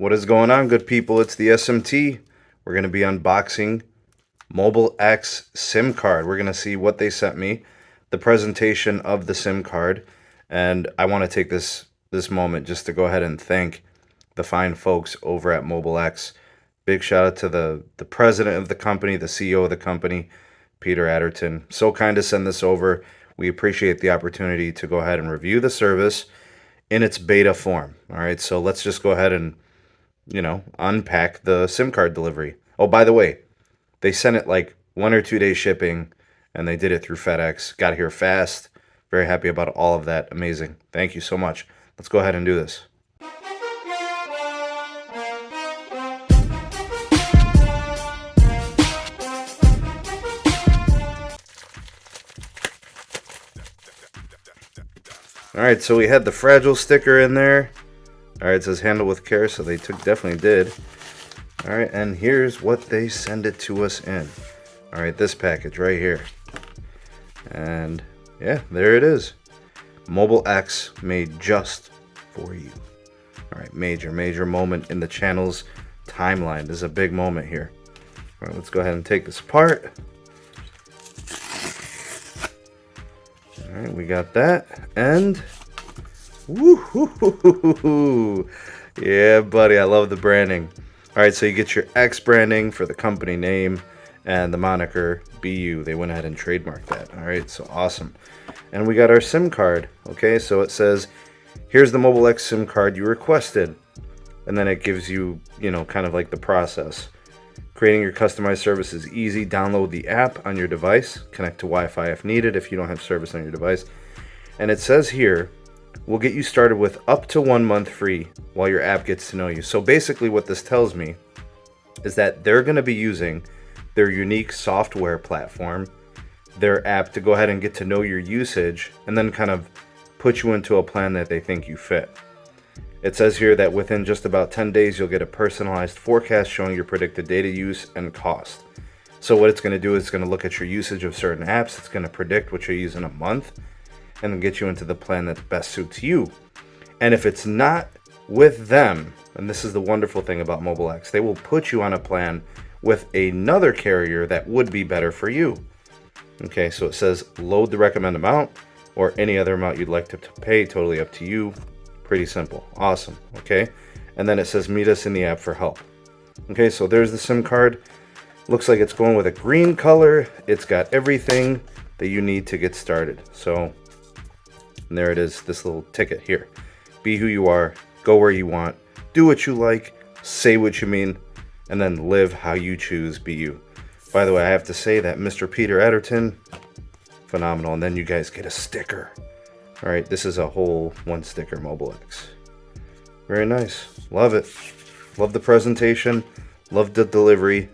What is going on, good people? It's the SMT. We're going to be unboxing MobileX SIM card. We're going to see what they sent me, the presentation of the SIM card, and I want to take this moment just to go ahead and thank the fine folks over at MobileX. Big shout out to the president of the company, the CEO of the company, Peter Adderton. So kind to send this over. We appreciate the opportunity to go ahead and review the service in its beta form. All right, so let's just go ahead and, unpack the SIM card delivery. Oh, by the way, they sent it like 1 or 2 days shipping, and they did it through FedEx. Got here fast. Very happy about all of that. Amazing. Thank you so much. Let's go ahead and do this. Alright, so we had the fragile sticker in there. Alright, it says handle with care, so they definitely did. Alright, and here's what they send it to us in. Alright, this package right here. And yeah, there it is. MobileX made just for you. Alright, major moment in the channel's timeline. This is a big moment here. Alright, let's go ahead and take this apart. Alright, we got that, and woo-hoo-hoo-hoo-hoo. Yeah, buddy, I love the branding. Alright, so you get your X branding for the company name and the moniker BU. They went ahead and trademarked that. Alright, so awesome. And we got our SIM card. Okay, so it says, here's the MobileX SIM card you requested. And then it gives you, kind of like the process. Creating your customized service is easy. Download the app on your device. Connect to Wi-Fi if needed if you don't have service on your device. And it says here, we'll get you started with up to 1 month free while your app gets to know you. So basically what this tells me is that they're going to be using their unique software platform, their app, to go ahead and get to know your usage and then kind of put you into a plan that they think you fit. It says here that within just about 10 days, you'll get a personalized forecast showing your predicted data use and cost. So what it's going to do is it's going to look at your usage of certain apps. It's going to predict what you'll use in a month and then get you into the plan that best suits you. And if it's not with them, and this is the wonderful thing about MobileX, they will put you on a plan with another carrier that would be better for you. Okay, so it says load the recommended amount or any other amount you'd like to pay, totally up to you. Pretty simple. Awesome. Okay. And then it says meet us in the app for help. Okay, so there's the SIM card. Looks like it's going with a green color. It's got everything that you need to get started. So and there it is, this little ticket here. Be who you are, go where you want, do what you like, say what you mean, and then live how you choose. Be you. By the way, I have to say that Mr. Peter Adderton, phenomenal. And then you guys get a sticker. All right, this is a whole 1 sticker MobileX. Very nice. Love it. Love the presentation. Love the delivery.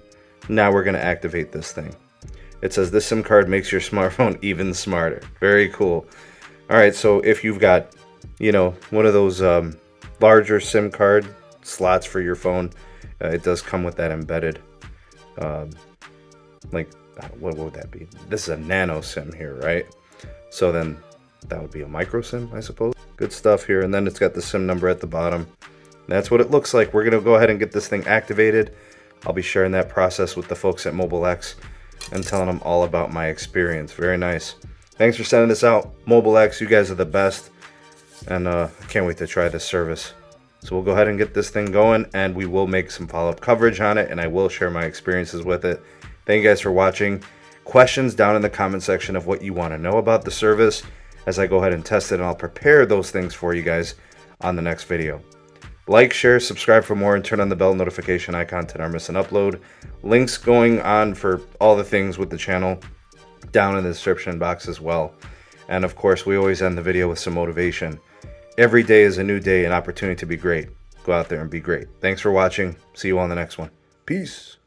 Now we're going to activate this thing. It says this SIM card makes your smartphone even smarter. Very cool. All right, so if you've got, one of those larger SIM card slots for your phone, it does come with that embedded, what would that be? This is a nano SIM here, right? So then that would be a micro SIM, I suppose. Good stuff here. And then it's got the SIM number at the bottom. That's what it looks like. We're going to go ahead and get this thing activated. I'll be sharing that process with the folks at MobileX and telling them all about my experience. Very nice. Thanks for sending this out. MobileX, you guys are the best. And I can't wait to try this service. So we'll go ahead and get this thing going, and we will make some follow-up coverage on it, and I will share my experiences with it. Thank you guys for watching. Questions down in the comment section of what you want to know about the service as I go ahead and test it, and I'll prepare those things for you guys on the next video. Like, share, subscribe for more, and turn on the bell notification icon to never miss an upload. Links going on for all the things with the channel down in the description box as well. And of course, we always end the video with some motivation. Every day is a new day, an opportunity to be great. Go out there and be great. Thanks for watching. See you on the next one. Peace.